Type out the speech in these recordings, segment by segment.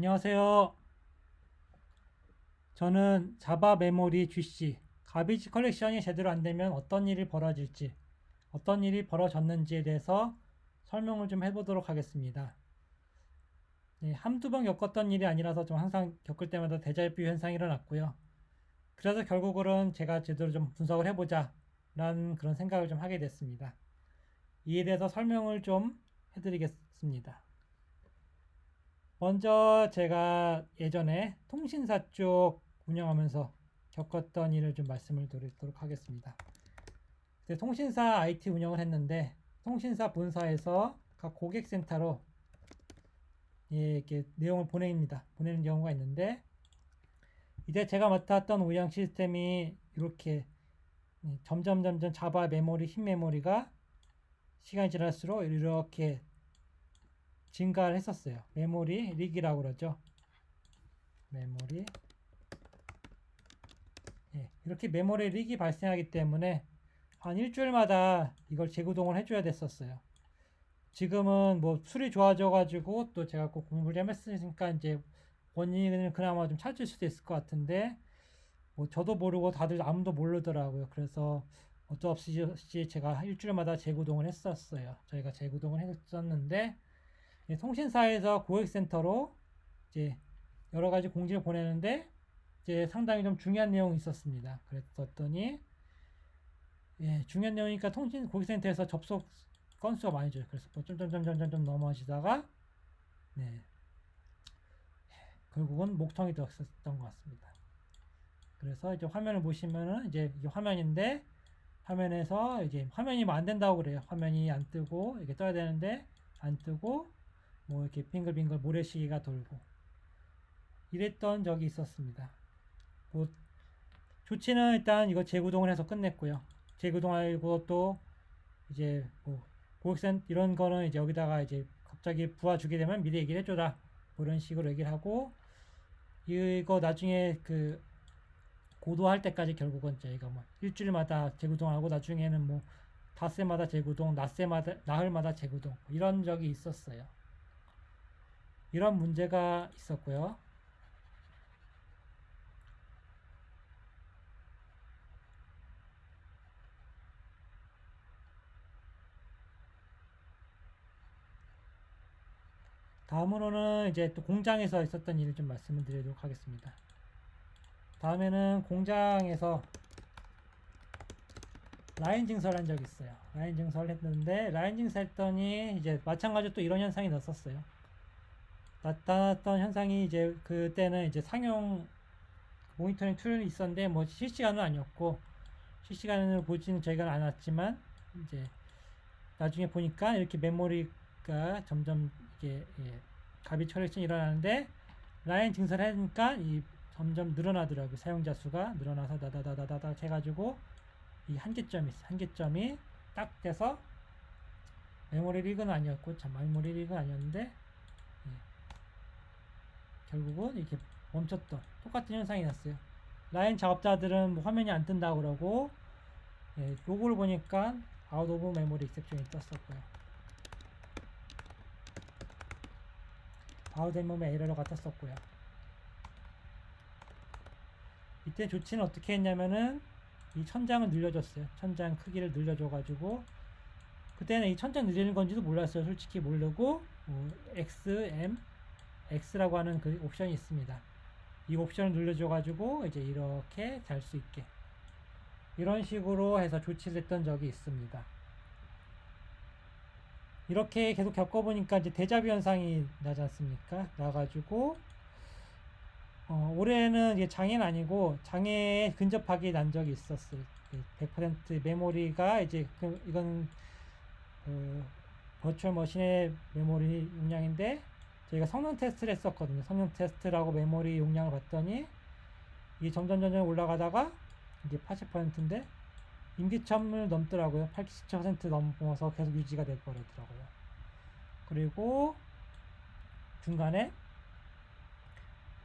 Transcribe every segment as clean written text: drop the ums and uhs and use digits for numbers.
안녕하세요. 저는 자바 메모리 GC 가비지 컬렉션이 제대로 안 되면 어떤 일이 벌어질지, 어떤 일이 벌어졌는지에 대해서 설명을 좀 해보도록 하겠습니다. 네, 한두 번 겪었던 일이 아니라서 좀 항상 겪을 때마다 데자뷰 현상이 일어났고요. 그래서 결국은 제가 제대로 좀 분석을 해보자 라는 그런 생각을 좀 하게 됐습니다. 이에 대해서 설명을 좀 해드리겠습니다. 먼저 제가 예전에 통신사 쪽 운영하면서 겪었던 일을 좀 말씀을 드리도록 하겠습니다. 통신사 IT 운영을 했는데 통신사 본사에서 각 고객센터로 이렇게 내용을 보냅니다. 보내는 경우가 있는데 이제 제가 맡았던 운영 시스템이 이렇게 점점 자바 메모리, 흰 메모리가 시간이 지날수록 이렇게 증가를 했었어요. 메모리 릭이라고 그러죠. 메모리 이렇게 메모리 릭이 발생하기 때문에 한 일주일마다 이걸 재구동을 해줘야 됐었어요. 지금은 뭐 술이 좋아져 가지고 또 제가 꼭 공부를 좀 했으니까 이제 원인을 그나마 좀 찾을 수도 있을 것 같은데 뭐 저도 모르고 다들 아무도 모르더라고요. 그래서 어쩔 수 없이 제가 일주일마다 재구동을 했었어요. 저희가 재구동을 했었는데 통신사에서 고객센터로 이제 여러 가지 공지를 보내는데 이제 상당히 좀 중요한 내용이 있었습니다. 그랬더니 중요한 내용이니까 통신 고객센터에서 접속 건수가 많이 줘요. 그래서 뭐 점점 넘어지다가 네, 결국은 목통이 되었던 것 같습니다. 그래서 이제 화면을 보시면은 이제 이게 화면인데 화면에서 이제 화면이 안 된다고 그래요. 화면이 안 뜨고 이렇게 떠야 되는데 안 뜨고 뭐 이렇게 빙글빙글 모래시계가 돌고 이랬던 적이 있었습니다. 뭐 조치는 일단 이거 재구동을 해서 끝냈고요. 재구동하고 또 이제 뭐 고객센 이런 거는 이제 여기다가 이제 갑자기 부하 주게 되면 미리 얘기를 해줘라 뭐 이런 식으로 얘기를 하고 이거 나중에 그 고도할 때까지 결국은 저희가 뭐 일주일마다 재구동하고 나중에는 뭐 닷새마다 재구동, 낮새마다 나흘마다 재구동 이런 적이 있었어요. 이런 문제가 있었고요. 다음으로는 이제 또 공장에서 있었던 일을 좀 말씀을 드리도록 하겠습니다. 다음에는 공장에서 라인 증설한 적이 있어요. 라인 증설을 했는데 라인 증설했더니 이제 마찬가지로 또 이런 현상이 났었어요. 나타났던 현상이 이제 그때는 이제 상용 모니터링 툴이 있었는데 뭐 실시간은 아니었고 실시간으로 보지는 저희가 않았지만 이제 나중에 보니까 이렇게 메모리가 점점 이게 가비 컬렉션이 일어나는데 라인 증설을 하니까 이 점점 늘어나더라고요. 사용자 수가 늘어나서 다다다다다 해가지고 이 한계점이 있어. 한계점이 딱 돼서 메모리 릭은 아니었고 참 메모리 릭은 아니었는데 결국은 이렇게 멈췄던 똑같은 현상이 났어요. 라인 작업자들은 뭐 화면이 안 뜬다고 그러고 로고를 보니까 아웃 오브 메모리 익셉션이 떴었고요. 아웃 오브 메모리 에러가 떴었고요. 이때 조치는 어떻게 했냐면은 이 천장을 늘려줬어요. 천장 크기를 늘려줘가지고 그때는 이 천장 늘리는 건지도 몰랐어요. 솔직히 모르고 X, M, X라고 하는 그 옵션이 있습니다. 이 옵션을 눌러줘가지고 이제 이렇게 잘 수 있게 이런 식으로 해서 조치를 했던 적이 있습니다. 이렇게 계속 겪어보니까 이제 데자뷰 현상이 나지 않습니까? 나가지고 올해는 이게 장애는 아니고 장애에 근접하게 난 적이 있었어요. 100% 메모리가 이제 이건 버추얼 머신의 메모리 용량인데 저희가 성능 테스트를 했었거든요. 성능 테스트라고 메모리 용량을 봤더니 이게 점점 올라가다가 이제 80%인데 임기점을 넘더라고요. 80% 넘어서 계속 유지가 될 거라더라고요. 그리고 중간에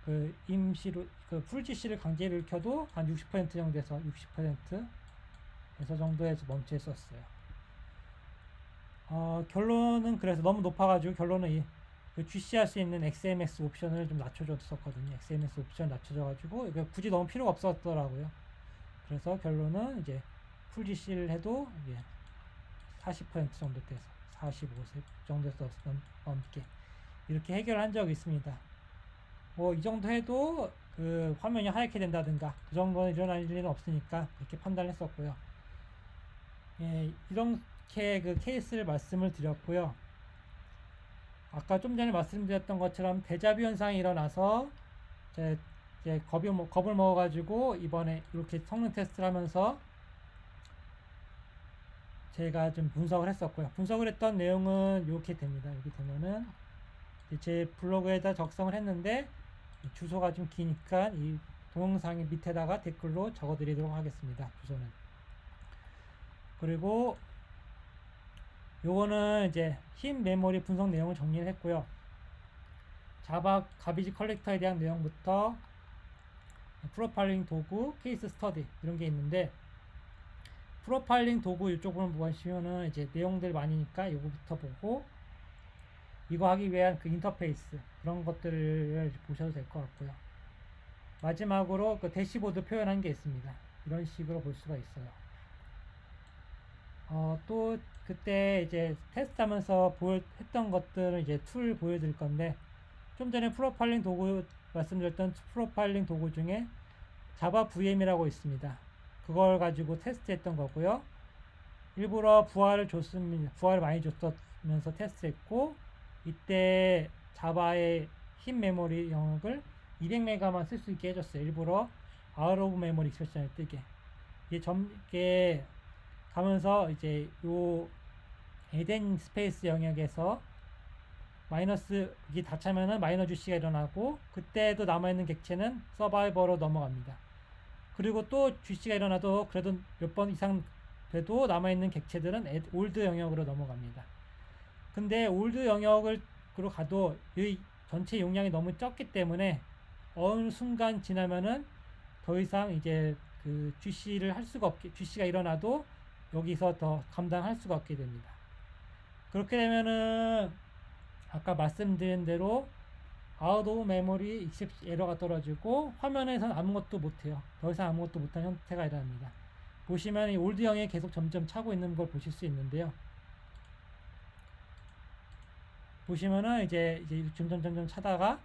그 임시로 그 풀GC를 강제를 켜도 한 60% 정도에서 60%에서 정도에서 멈춰 있었어요. 결론은 그래서 너무 높아가지고 결론은 그 GC할 수 있는 XMS 옵션을 좀 낮춰줬었거든요. XMS 옵션 낮춰져가지고 이거 굳이 너무 필요가 없었더라고요. 그래서 결론은 이제 풀 GC를 해도 이게 40% 정도 돼서 45세 정도에서 넘게 이렇게 해결한 적이 있습니다. 뭐 이 정도 해도 그 화면이 하얗게 된다든가 그 정도는 일어날 일은 없으니까 그렇게 판단했었고요. 예, 이렇게 그 케이스를 말씀을 드렸고요. 아까 좀 전에 말씀드렸던 것처럼 데자뷰 현상이 일어나서 이제 겁을 먹어가지고 이번에 이렇게 성능 테스트를 하면서 제가 좀 분석을 했었고요. 분석을 했던 내용은 이렇게 됩니다. 여기 되면은 제 블로그에다 작성을 했는데 주소가 좀 기니까 이 동영상 밑에다가 댓글로 적어드리도록 하겠습니다. 주소는. 그리고 요거는 이제 흰 메모리 분석 내용을 정리를 했고요. 자바 가비지 컬렉터에 대한 내용부터 프로파일링 도구, 케이스 스터디 이런 게 있는데 프로파일링 도구 이쪽으로 보시면은 이제 내용들 많으니까 이거부터 보고 이거 하기 위한 그 인터페이스 그런 것들을 보셔도 될 것 같고요. 마지막으로 그 대시보드 표현한 게 있습니다. 이런 식으로 볼 수가 있어요. 또 그때 이제 테스트하면서 했던 것들은 이제 툴 보여드릴 건데 좀 전에 프로파일링 도구 말씀드렸던 프로파일링 도구 중에 자바 VM이라고 있습니다. 그걸 가지고 테스트했던 거고요. 일부러 부하를 많이 줬으면서 테스트했고 이때 자바의 흰 메모리 영역을 200메가만 쓸 수 있게 해줬어요. 일부러 아웃 오브 메모리 익스프레션을 뜨게. 이게 가면서 이제 요 에덴 스페이스 영역에서 마이너스 이게 다 차면은 마이너 주시가 일어나고 그때도 남아있는 객체는 서바이버로 넘어갑니다. 그리고 또 주시가 일어나도 그래도 몇 번 이상 돼도 남아있는 객체들은 올드 영역으로 넘어갑니다. 근데 올드 영역으로 가도 이 전체 용량이 너무 적기 때문에 어느 순간 지나면은 더 이상 이제 그 GC를 할 수가 없게 GC가 일어나도 여기서 더 감당할 수가 없게 됩니다. 그렇게 되면은 아까 말씀드린 대로 아웃 오브 메모리 익셉션 에러가 떨어지고 화면에서는 아무것도 못해요. 더 이상 아무것도 못하는 형태가 일어납니다. 보시면 이 올드형이 계속 점점 차고 있는 걸 보실 수 있는데요. 보시면은 이제 점점 차다가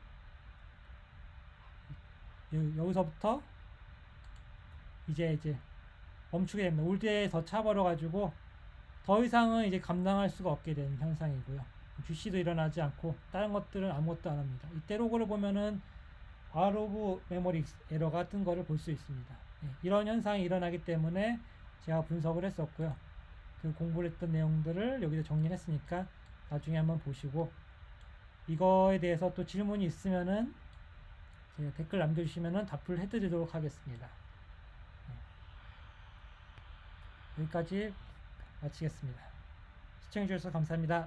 여기서부터 이제 멈추게 됩니다. 올드에서 차버려 가지고 더 이상은 이제 감당할 수가 없게 되는 현상이고요. GC도 일어나지 않고 다른 것들은 아무것도 안 합니다. 이때 로그를 보면은 아웃 오브 메모리 에러가 뜬 거를 볼 수 있습니다. 이런 현상이 일어나기 때문에 제가 분석을 했었고요. 그 공부를 했던 내용들을 여기서 정리를 했으니까 나중에 한번 보시고 이거에 대해서 또 질문이 있으면은 제가 댓글 남겨주시면은 답을 해드리도록 하겠습니다. 여기까지 마치겠습니다. 시청해주셔서 감사합니다.